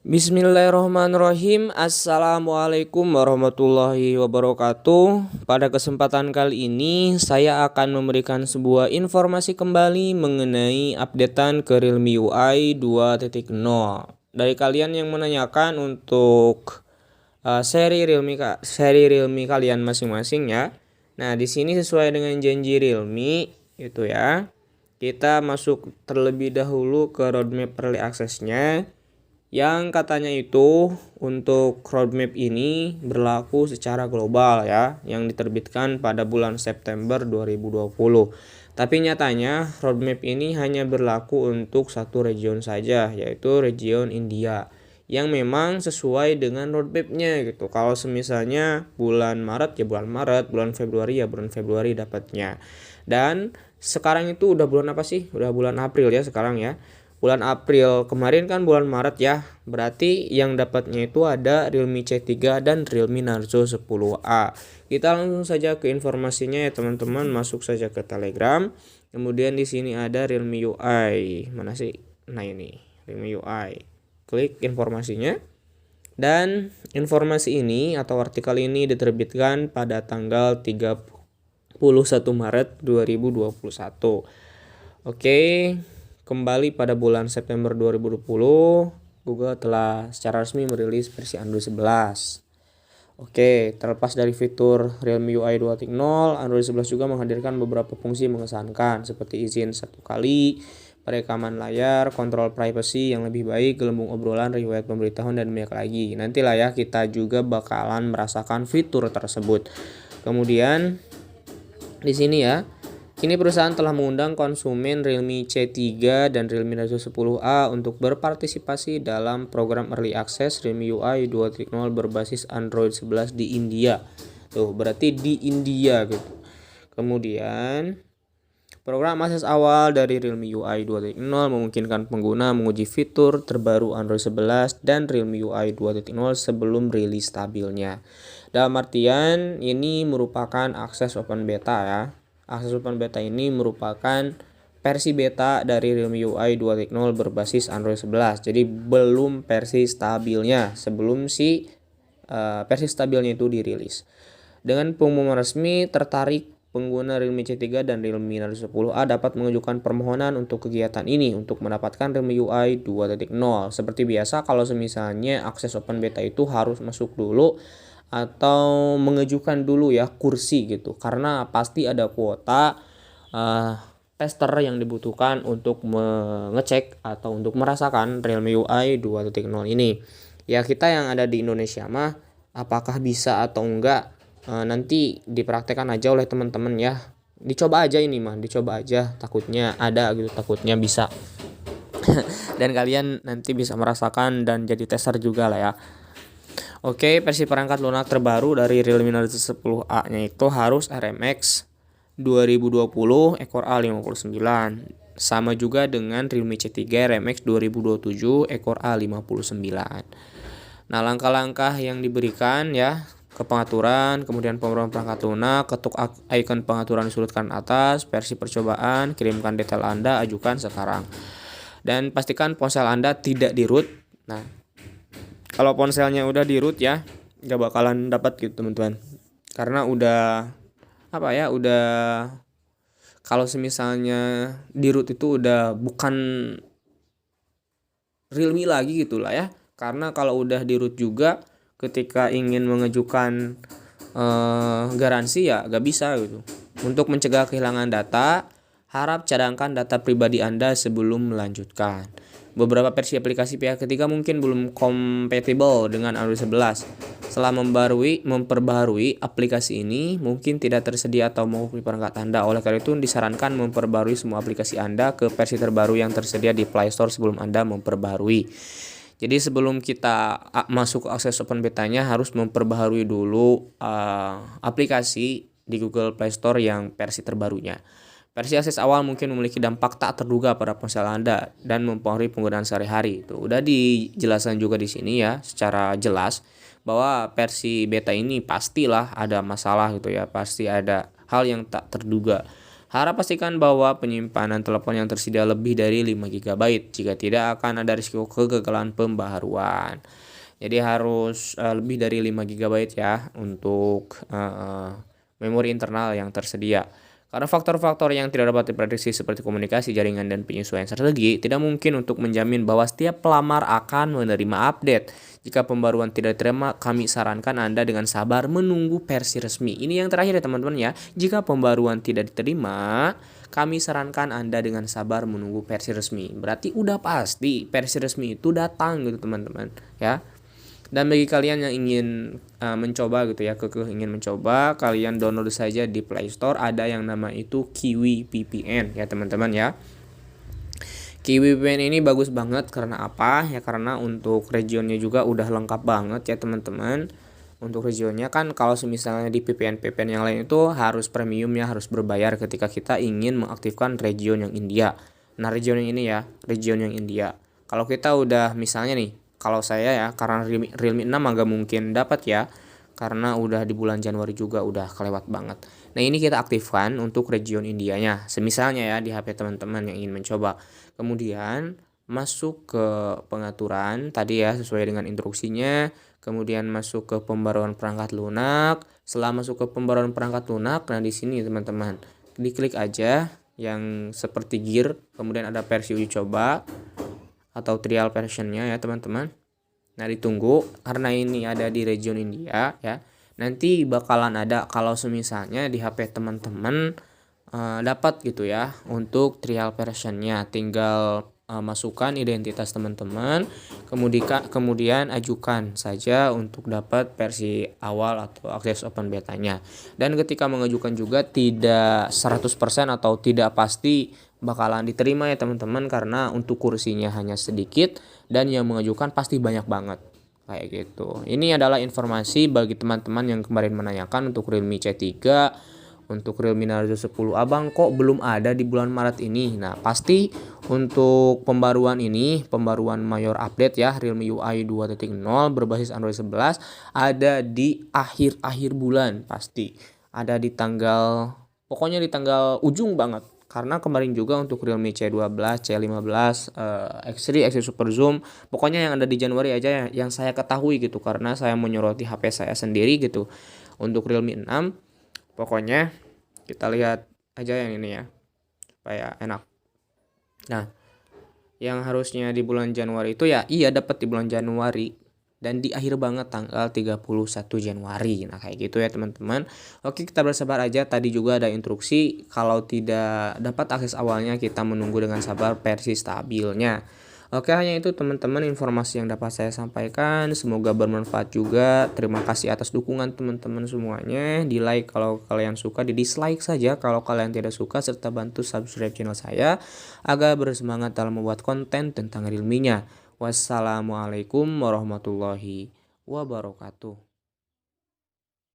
Bismillahirrahmanirrahim. Assalamualaikum warahmatullahi wabarakatuh. Pada kesempatan kali ini saya akan memberikan sebuah informasi kembali mengenai updatean ke Realme UI 2.0. Dari kalian yang menanyakan untuk seri Realme kalian masing-masing ya. Nah, di sini sesuai dengan janji Realme itu ya. Kita masuk terlebih dahulu ke roadmap early access-nya. Yang katanya itu untuk roadmap ini berlaku secara global ya, yang diterbitkan pada bulan September 2020. Tapi nyatanya roadmap ini hanya berlaku untuk satu region saja, yaitu region India, yang memang sesuai dengan roadmapnya gitu. Kalau semisalnya bulan Maret ya bulan Maret, bulan Februari ya bulan Februari dapatnya. Dan sekarang itu udah bulan apa sih? Udah bulan April ya sekarang ya. Bulan April kemarin kan bulan Maret ya. Berarti yang dapatnya itu ada Realme C3 dan Realme Narzo 10A. Kita langsung saja ke informasinya ya teman-teman, masuk saja ke Telegram. Kemudian di sini ada Realme UI. Mana sih? Nah ini, Realme UI. Klik informasinya. Dan informasi ini atau artikel ini diterbitkan pada tanggal 31 Maret 2021. Oke. Kembali pada bulan September 2020, Google telah secara resmi merilis versi Android 11. Oke, terlepas dari fitur Realme UI 2.0, Android 11 juga menghadirkan beberapa fungsi mengesankan seperti izin satu kali, perekaman layar, kontrol privacy yang lebih baik, gelembung obrolan, riwayat pemberitahuan, dan banyak lagi. Nantilah ya kita juga bakalan merasakan fitur tersebut. Kemudian di sini ya, kini perusahaan telah mengundang konsumen Realme C3 dan Realme Narzo 10A untuk berpartisipasi dalam program Early Access Realme UI 2.0 berbasis Android 11 di India. Tuh, berarti di India gitu. Kemudian, program akses awal dari Realme UI 2.0 memungkinkan pengguna menguji fitur terbaru Android 11 dan Realme UI 2.0 sebelum rilis stabilnya. Dalam artian, ini merupakan akses open beta ya. Akses open beta ini merupakan versi beta dari Realme UI 2.0 berbasis Android 11. Jadi belum versi stabilnya sebelum versi stabilnya itu dirilis. Dengan pengumuman resmi, tertarik pengguna Realme C3 dan Realme Narzo 10A dapat mengajukan permohonan untuk kegiatan ini untuk mendapatkan Realme UI 2.0. Seperti biasa, kalau misalnya akses open beta itu harus masuk dulu atau mengajukan dulu ya kursi gitu, karena pasti ada kuota tester yang dibutuhkan untuk mengecek atau untuk merasakan Realme UI 2.0 ini. Ya kita yang ada di Indonesia mah apakah bisa atau enggak nanti dipraktekkan aja oleh teman-teman ya. Dicoba aja ini mah, dicoba aja, takutnya ada gitu, takutnya bisa. Dan kalian nanti bisa merasakan dan jadi tester juga lah ya. Oke, versi perangkat lunak terbaru dari Realme Narzo 10A-nya itu harus RMX 2020 ekor A59. Sama juga dengan Realme C3 RMX 2027 ekor A59. Nah, langkah-langkah yang diberikan ya ke pengaturan, kemudian pemrograman perangkat lunak, ketuk icon pengaturan sudut kanan atas, versi percobaan, kirimkan detail Anda, ajukan sekarang. Dan pastikan ponsel Anda tidak di root. Nah, kalau ponselnya udah di root ya, gak bakalan dapat gitu teman-teman. Karena udah udah kalau semisalnya di root itu udah bukan Realme lagi gitulah ya. Karena kalau udah di root juga ketika ingin mengajukan garansi ya gak bisa gitu. Untuk mencegah kehilangan data, harap cadangkan data pribadi Anda sebelum melanjutkan. Beberapa versi aplikasi pihak ketiga mungkin belum kompatibel dengan Android 11. Setelah memperbaharui aplikasi ini mungkin tidak tersedia atau mogok di perangkat Anda. Oleh karena itu disarankan memperbaharui semua aplikasi Anda ke versi terbaru yang tersedia di Play Store sebelum Anda memperbaharui. Jadi sebelum kita masuk ke akses open betanya harus memperbaharui dulu aplikasi di Google Play Store yang versi terbarunya. Versi akses awal mungkin memiliki dampak tak terduga pada ponsel Anda dan mempengaruhi penggunaan sehari-hari. Itu udah dijelaskan juga di sini ya secara jelas bahwa versi beta ini pastilah ada masalah gitu ya, pasti ada hal yang tak terduga. Harap pastikan bahwa penyimpanan telepon yang tersedia lebih dari 5 GB. Jika tidak, akan ada risiko kegagalan pembaharuan. Jadi harus lebih dari 5 GB ya untuk memori internal yang tersedia. Karena faktor-faktor yang tidak dapat diprediksi seperti komunikasi, jaringan, dan penyesuaian strategi tidak mungkin untuk menjamin bahwa setiap pelamar akan menerima update. Jika pembaruan tidak diterima, kami sarankan Anda dengan sabar menunggu versi resmi. Ini yang terakhir ya teman-teman ya. Jika pembaruan tidak diterima, kami sarankan Anda dengan sabar menunggu versi resmi. Berarti udah pasti versi resmi itu datang gitu teman-teman ya. Dan bagi kalian yang ingin mencoba gitu ya, ingin mencoba, kalian download saja di Play Store, ada yang nama itu Kiwi VPN ya teman-teman ya. Kiwi VPN ini bagus banget karena apa? Ya karena untuk regionnya juga udah lengkap banget ya teman-teman. Untuk regionnya kan kalau misalnya di VPN yang lain itu harus premium ya, harus berbayar ketika kita ingin mengaktifkan region yang India. Nah, region yang ini ya, region yang India. Kalau kita udah misalnya nih, kalau saya ya karena Realme 6 agak mungkin dapat ya, karena udah di bulan Januari juga udah kelewat banget. Nah, ini kita aktifkan untuk region Indianya. Semisalnya ya di HP teman-teman yang ingin mencoba. Kemudian masuk ke pengaturan tadi ya sesuai dengan instruksinya. Kemudian masuk ke pembaruan perangkat lunak. Setelah masuk ke pembaruan perangkat lunak, nah di sini teman-teman diklik aja yang seperti gear, kemudian ada versi uji coba atau trial versionnya ya teman-teman. Nah ditunggu karena ini ada di region India ya. Nanti bakalan ada kalau semisalnya di HP teman-teman dapat gitu ya untuk trial versionnya. Tinggal masukkan identitas teman-teman, kemudian ajukan saja untuk dapat versi awal atau akses open betanya. Dan ketika mengajukan juga tidak 100% atau tidak pasti bakalan diterima ya teman-teman, karena untuk kursinya hanya sedikit dan yang mengajukan pasti banyak banget kayak gitu. Ini adalah informasi bagi teman-teman yang kemarin menanyakan untuk Realme C3. Untuk Realme Narzo 10 abang kok belum ada di bulan Maret ini. Nah pasti untuk pembaruan ini, pembaruan mayor update ya, Realme UI 2.0 berbasis Android 11 ada di akhir-akhir bulan. Pasti ada di tanggal, pokoknya di tanggal ujung banget. Karena kemarin juga untuk Realme C12, C15, X3, X3 Super Zoom, pokoknya yang ada di Januari aja yang saya ketahui gitu, karena saya menyoroti HP saya sendiri gitu. Untuk Realme 6, pokoknya kita lihat aja yang ini ya, supaya enak. Nah, yang harusnya di bulan Januari itu ya iya dapat di bulan Januari. Dan di akhir banget tanggal 31 Januari. Nah kayak gitu ya teman-teman. Oke, kita bersabar aja. Tadi juga ada instruksi kalau tidak dapat akses awalnya kita menunggu dengan sabar versi stabilnya. Oke, hanya itu teman-teman informasi yang dapat saya sampaikan. Semoga bermanfaat juga. Terima kasih atas dukungan teman-teman semuanya. Di like kalau kalian suka, di dislike saja kalau kalian tidak suka, serta bantu subscribe channel saya agar bersemangat dalam membuat konten tentang Realme-nya. Wassalamualaikum warahmatullahi wabarakatuh.